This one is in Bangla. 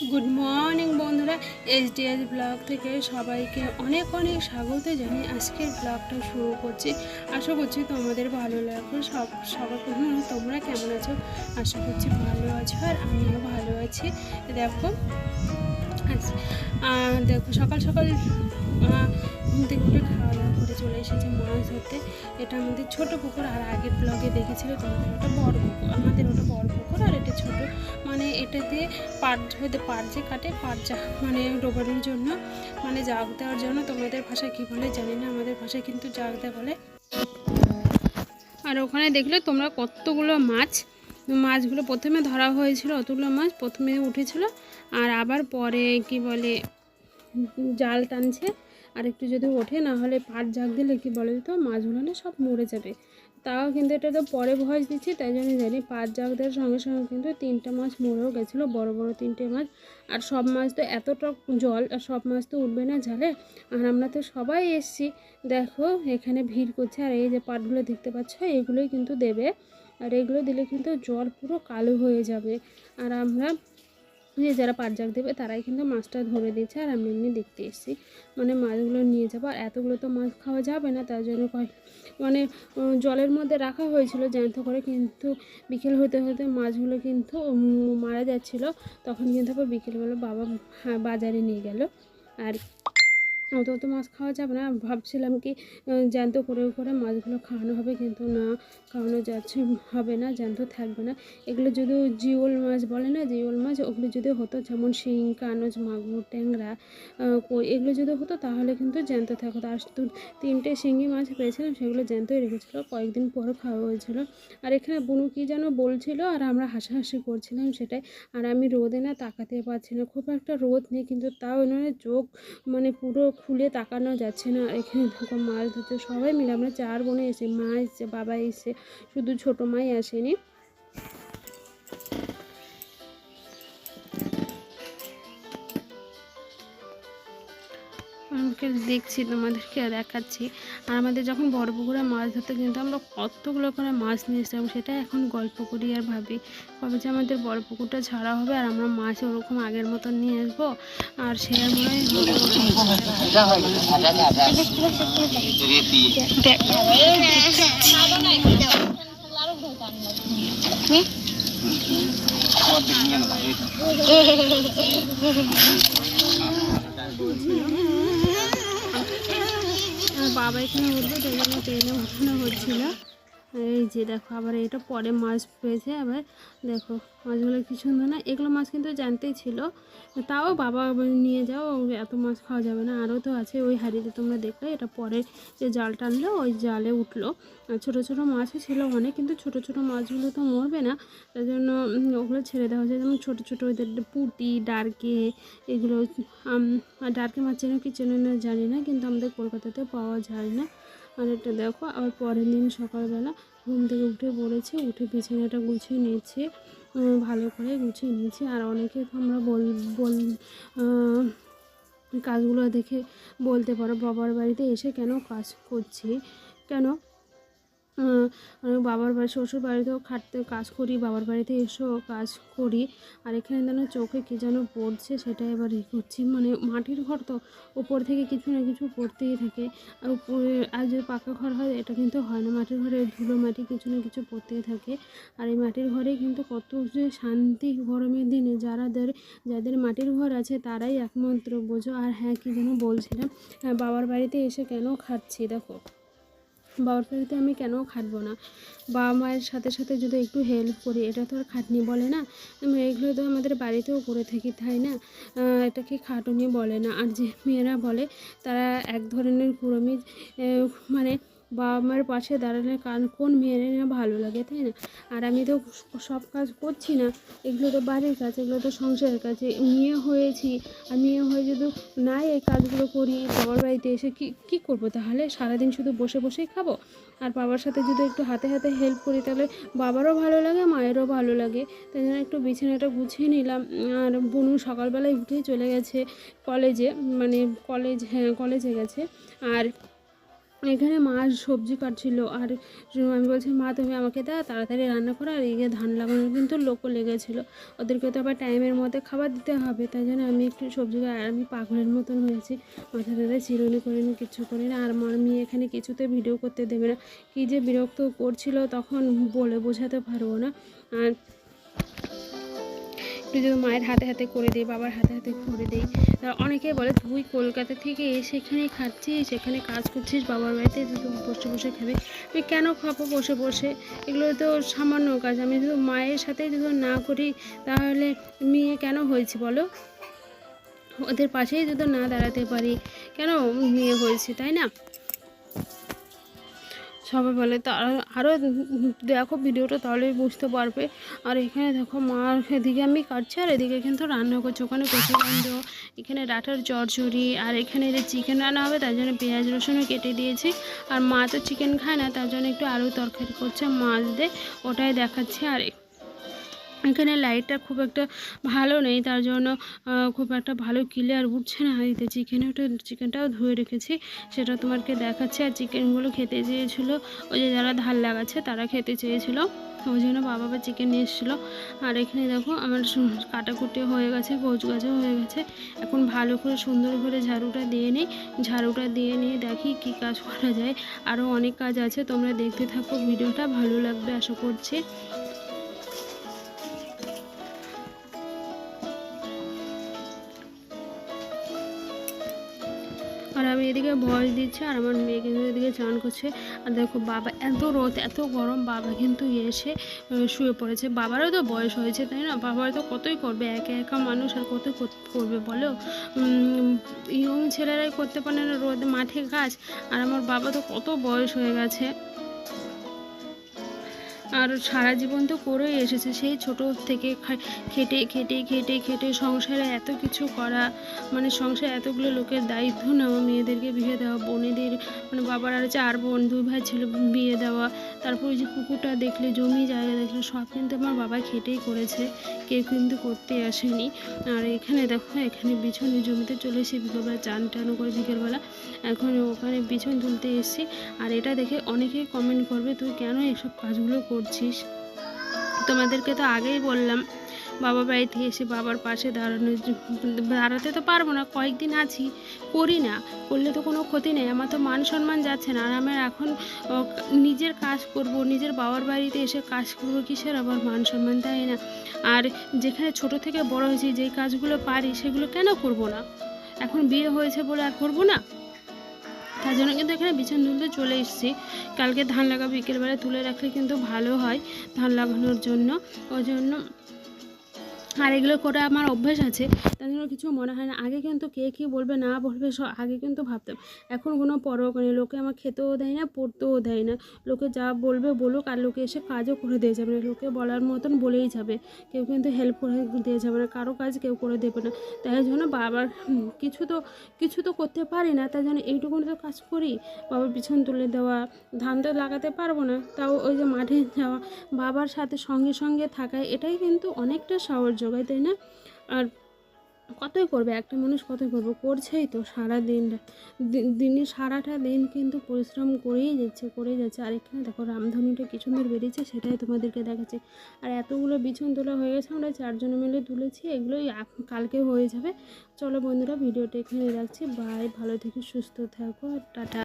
গুড মর্নিং বন্ধুরা, এইচডিএস ব্লগ থেকে সবাইকে অনেক অনেক স্বাগত জানিয়ে আজকের ব্লগটা শুরু করছি। আশা করছি তোমাদের ভালো লাগবে। সবার প্রথমে তোমরা কেমন আছো? আশা করছি ভালো আছো, আর আমিও ভালো আছি। দেখো দেখো সকাল সকাল ঘুম থেকে উঠে খাওয়া দাওয়া করে চলে এসেছে মাছ ধরতে। এটা আমাদের ছোট পুকুর, আর আগের ব্লগে দেখেছিল তোমাদের ওটা বড় পুকুর। আমাদের ওটা বড় পুকুর আর এটা ছোট, মানে এটাতে পাট যে কাটে, মানে ডোবানোর জন্য, মানে জাগ দেওয়ার জন্য। তোমাদের ভাষায় কী বলে জানি না, আমাদের ভাষায় কিন্তু জাগ দেওয়া বলে। আর ওখানে দেখলে তোমরা কতগুলো মাছগুলো প্রথমে ধরা হয়েছিল, অতগুলো মাছ প্রথমে উঠেছিল, আর আবার পরে কি বলে জাল টানছে। আর একটু যদি ওঠে, না হলে পাট জাগ দিলে কি বলে তো মাছগুলো না সব মরে যাবে। তাও কিন্তু এটা তো পরে ভয়েস দিচ্ছি, তাই জন্য জানি পাট জাগ দেওয়ার সঙ্গে সঙ্গে কিন্তু 3টে মাছ মরেও গেছিলো, বড় বড় 3টে মাছ। আর সব মাছ তো এতটা জল, আর সব মাছ তো উঠবে না জালে। আর আমরা তো সবাই এসছি, দেখো এখানে ভিড় করছে। আর এই যে পাটগুলো দেখতে পাচ্ছ, এগুলোই কিন্তু দেবে। আর এগুলো দিলে কিন্তু জল পুরো কালো হয়ে যাবে। আর আমরা যারা পাট জাগ দেবে তারাই কিন্তু মাছটা ধরে দিচ্ছে, আর আমি এমনি দেখতে এসেছি। মানে মাছগুলো নিয়ে যাবো, আর এতগুলো তো মাছ খাওয়া যাবে না, তার জন্য মানে জলের মধ্যে রাখা হয়েছিল জ্যান্ত করে। কিন্তু বিকেল হতে হতে মাছগুলো কিন্তু মারা যাচ্ছিলো। তখন কিন্তু আবার বিকেলবেলা বাবা বাজারে নিয়ে গেল। আর অত মাছ খাওয়া যাবে না, ভাবছিলাম কি জ্যান্ত করে করে মাছগুলো খাওয়ানো হবে, কিন্তু না, খাওয়ানো যাচ্ছে হবে না, জ্যান্ত থাকবে না। এগুলো যদি জিওল মাছ বলে না, জিওল মাছ, ওগুলো যদি হতো, যেমন শিং, কানজ, মাগুর, ট্যাংরা, কই, এগুলো যদি হতো তাহলে কিন্তু জ্যান্ত থাকতো। আর 3টে শিঙি মাছ পেয়েছিলাম, সেগুলো জ্যান্তই রেখেছিলো, কয়েকদিন পর খাওয়া হয়েছিল। আর এখানে বুনু কি যেন বলছিল, আর আমরা হাসাহাসি করছিলাম সেটাই। আর আমি রোদে না তাকাতে পারছি না, খুব একটা রোদ নেই, কিন্তু তাও এখানে চোখ মানে পুরো খুলে তাকানো যাচ্ছে না। এখানে দেখো মাছ ধরছে সবাই মিলে, আমরা 4 বোনে এসে, মা এসছে, বাবা এসছে, শুধু ছোটো মাই আসেনি। আমাকে দেখছি, তোমাদেরকে দেখাচ্ছি। আর আমাদের যখন বড় পুকুরে মাছ ধরতে কিন্তু আমরা কতগুলো করে মাছ নিয়ে এসেছিলাম, সেটা এখন গল্প করি আর ভাবি কবে যে আমাদের বড় পুকুরটা ছাড়া হবে, আর আমরা মাছ ওরকম আগের মতন নিয়ে আসবো। আর সে আর মনে হয় বাবা এখানে উঠবে, তাই জন্য ট্রেনে উঠানো হচ্ছিল। এই যে দেখো আবার এটা পরে মাছ পেয়েছে। আবার দেখো মাছগুলো কি সুন্দর না, এগুলো মাছ কিন্তু জানতেই ছিল, তাও বাবা নিয়ে যাও, এত মাছ খাওয়া যাবে না, আরও তো আছে ওই হাঁড়িতে তোমরা দেখলে। এটা পরে যে জাল টানলো ওই জালে উঠলো। ছোটো ছোটো মাছই ছিল অনেক, কিন্তু ছোটো ছোটো মাছগুলো তো মরবে না, তাই জন্য ওগুলো ছেড়ে দেওয়া হয়েছে। যেমন ছোটো ছোটো ওদের পুঁটি, ডারকে, এগুলো ডারকে মাছ চেনো কি চেনো না জানি না, কিন্তু আমাদের কলকাতাতে পাওয়া যায় না। আর এটা দেখো আবার পরের দিন সকালবেলা ঘুম থেকে উঠে পড়েছি, উঠে বিছানাটা গুছিয়ে নিয়েছি, ভালো করে গুছিয়ে নিয়েছি। আর অনেকে তোমরা কাজগুলো দেখে বলতে পারো বাবার বাড়িতে এসে কেন কাজ করছি, কেন বাবার বাড়ি, শ্বশুর বাড়িতেও কাজ করি, বাবার বাড়িতে এসেও কাজ করি। আর এখানে যেন চোখে কী যেন পড়ছে, সেটা এবার করছি। মানে মাটির ঘর তো, উপর থেকে কিছু না কিছু পড়তেই থাকে। আর উপরে আর যদি পাকা ঘর হয় এটা কিন্তু হয় না, মাটির ঘরে ধুলো মাটি কিছু না কিছু পড়তেই থাকে। আর এই মাটির ঘরে কিন্তু কত যে শান্তি গরমের দিনে, যাদের মাটির ঘর আছে তারাই একমাত্র বোঝো। আর হ্যাঁ, কী যেন বলছিলাম, বাবার বাড়িতে এসে কেন খাচ্ছি, দেখো বাবার বাড়িতে আমি কেন খাটবো না, বাবা মায়ের সাথে সাথে যদি একটু হেল্প করি, এটা তো আর খাটনি বলে না। এগুলো তো আমাদের বাড়িতেও করে থাকি, তাই না? এটাকে খাটুনি বলে না। আর যে মেয়েরা বলে তারা এক ধরনের কুড়মি, মানে বাবা মায়ের পাশে দাঁড়ালে কোন মেয়ের না ভালো লাগে, তাই না? আর আমি তো সব কাজ করছি না, এগুলো তো বাড়ির কাজ, এগুলো তো সংসারের কাজ। মেয়ে হয়েছি, আর মেয়ে হয়ে যদি নাই এই কাজগুলো করি, বাবার বাড়িতে এসে কী করবো তাহলে? সারাদিন শুধু বসে বসেই খাবো? আর বাবার সাথে যদি একটু হাতে হাতে হেল্প করি, তাহলে বাবারও ভালো লাগে, মায়েরও ভালো লাগে। তাই জন্য একটু বিছানাটা গুছিয়ে নিলাম। আর বোনু সকালবেলায় উঠেই চলে গেছে কলেজে, মানে কলেজে গেছে। আর এখানে মা সবজি কাটছিল, আর আমি বলছি মা তুমি আমাকে দাও, তাড়াতাড়ি রান্না করো, আর এদিকে ধান লাগানোর কিন্তু লোকও লেগেছিলো, ওদেরকে তো আবার টাইমের মধ্যে খাবার দিতে হবে, তাই জন্য আমি একটু সবজি আর আমি পাগলের মতন হয়েছি, মাথাটাতে চিরুনি করিনি, কিছু করিনি। আর আমার মেয়ে এখানে কিছুতে ভিডিও করতে দেবে না, কী যে বিরক্ত করছিল তখন বলে বোঝাতে পারবো না। আর একটু যদি মায়ের হাতে হাতে করে দিই, বাবার হাতে হাতে করে দিই। অনেকে বলে তুই কলকাতা থেকে এসে এখানে খাচ্ছিস, এখানে কাজ করছিস, বাবার বাড়িতে তুই বসে বসে খাবি, আমি কেন খাবো বসে বসে, এগুলো তো সামান্য কাজ, আমি যদি মায়ের সাথে যদি না করি তাহলে মেয়ে কেন হয়েছি বলো, ওদের পাশেই যদি না দাঁড়াতে পারি কেন মেয়ে হয়েছি, তাই না? সবাই বলে তা আরও দেখো ভিডিওটা তাহলেই বুঝতে পারবে। আর এখানে দেখো মা এদিকে আমি কাটছি আর এদিকে কিন্তু রান্না করছি, ওখানে কচু কাণ্ড, এখানে ডাঁটার চচ্চড়ি, আর এখানে যে চিকেন রান্না হবে তার জন্য পেঁয়াজ রসুনও কেটে দিয়েছি। আর মা তো চিকেন খায় না, তার জন্য একটু আলু তরকারি করছে মাছ দিয়ে, ওটাই দেখাচ্ছি। আর এখানে লাইটটা খুব একটা ভালো নেই, তার জন্য খুব একটা ভালো ক্লিয়ার উঠছে না হাঁড়িতে। চিকেনটাও ধুয়ে রেখেছি, সেটা তোমাকে দেখাচ্ছি। আর চিকেনগুলো খেতে চেয়েছিলো ওই যে যারা ধান লাগাচ্ছে তারা খেতে চেয়েছিলো, ওই জন্য বাবা চিকেন নিয়ে এসেছিলো। আর এখানে দেখো আমার কাটাকুটি হয়ে গেছে, গোছ গাছও হয়ে গেছে, এখন ভালো করে সুন্দর করে ঝাড়ুটা দিয়ে নিই, ঝাড়ুটা দিয়ে নিয়ে দেখি কী কাজ করা যায়। আরও অনেক কাজ আছে, তোমরা দেখতে থাকো, ভিডিওটা ভালো লাগবে আশা করছি। আর আমি এদিকে ভয়েস দিচ্ছি আর আমার মেয়ে কিন্তু এদিকে চান করছে। আর দেখো বাবা, এত রোদ এত গরম, বাবা কিন্তু এসে শুয়ে পড়েছে। বাবারও তো বয়স হয়েছে, তাই না? বাবার তো কতই করবে, একা একা মানুষ আর কত করবে বলো। ইয়ং ছেলেরাই করতে পারে না রোদ মাঠে কাজ, আর আমার বাবা তো কত বয়স হয়ে গেছে, আর সারা জীবন তো করেই এসেছে, সেই ছোট থেকে খেটে খেটে খেটে খেটে সংসারে এত কিছু করা, মানে সংসারে এতগুলো লোকের দায়িত্ব নেওয়া, মেয়েদেরকে বিয়ে দেওয়া, বোনেদের মানে বাবার আর 4 বোন 2 ভাই ছিল বিয়ে দেওয়া, তারপর ওই যে পুকুরটা দেখলে, জমি জায়গা দেখলে, সব কিন্তু আমার বাবা খেটেই করেছে, কেউ কিন্তু করতে আসেনি। আর এখানে দেখো, এখানে বিছনে জমিতে চলে এসে বিকেলবেলা চান টান করে বিকেলবেলা এখন ওখানে বিছন তুলতে এসেছি। আর এটা দেখে অনেকেই কমেন্ট করবে তুই কেন এসব কাজগুলো করছিস, তোমাদেরকে তো আগেই বললাম বাবা বাড়িতে এসে বাবার পাশে দাঁড়াতে তো পারবো না, কয়েকদিন আছি, করি না, করলে তো কোনো ক্ষতি নেই, আমার তো মান সম্মান যাচ্ছে না। আর আমার এখন নিজের কাজ করব, নিজের বাবার বাড়িতে এসে কাজ করবো, কিসের আবার মান সম্মান, তাই না? আর যেখানে ছোট থেকে বড় হয়েছি, যেই কাজগুলো পারি সেগুলো কেন করব না, এখন বিয়ে হয়েছে বলে আর করবো না? তার জন্য কিন্তু এখানে বিছানা তুলতে চলে এসেছি। কালকে ধান লাগাবো, বিকেলবেলা তুলে রাখলে কিন্তু ভালো হয় ধান লাগানোর জন্য, ওই জন্য। আর এগুলো করে আমার অভ্যেস আছে, তার জন্য কিছু মনে হয় না। আগে কিন্তু কে কী বলবে না বলবে আগে কিন্তু ভাবতাম, এখন কোনো পরোয়া নেই, লোকে আমার খেতেও দেয় না, পড়তেও দেয় না, লোকে যা বলবে বলুক, আর লোকে এসে কাজও করে দিয়ে যাবে না, লোকে বলার মতন বলেই যাবে, কেউ কিন্তু হেল্প করে দিয়ে যাবে না, কারো কাজ কেউ করে দেবে না। তাই জন্য বাবার কিছু তো করতে পারি না, তাই জন্য এইটুকুনি তো কাজ করি, বাবার পিছন তুলে দেওয়া, ধান তো লাগাতে পারবো না, তাও ওই যে মাঠে যাওয়া, বাবার সাথে সঙ্গে সঙ্গে থাকা, এটাই কিন্তু অনেকটা সাহস যোগায়, তাই না? আর কতই করবে একটা মানুষ, কতই করবে, করছেই তো সারা দিনে সারাটা দিন কিন্তু পরিশ্রম করেই যাচ্ছে। আর এখানে দেখো রামধনুটা কি সুন্দর বেরিয়েছে, সেটাই তোমাদেরকে দেখাচ্ছে। আর এতগুলো বিছন তোলা হয়ে গেছে, আমরা 4 জনে মিলে তুলেছি, এগুলোই কালকে হয়ে যাবে। চলো বন্ধুরা, ভিডিওটা এখানে রাখছি, বাই, ভালো থেকো, সুস্থ থাকো, টাটা।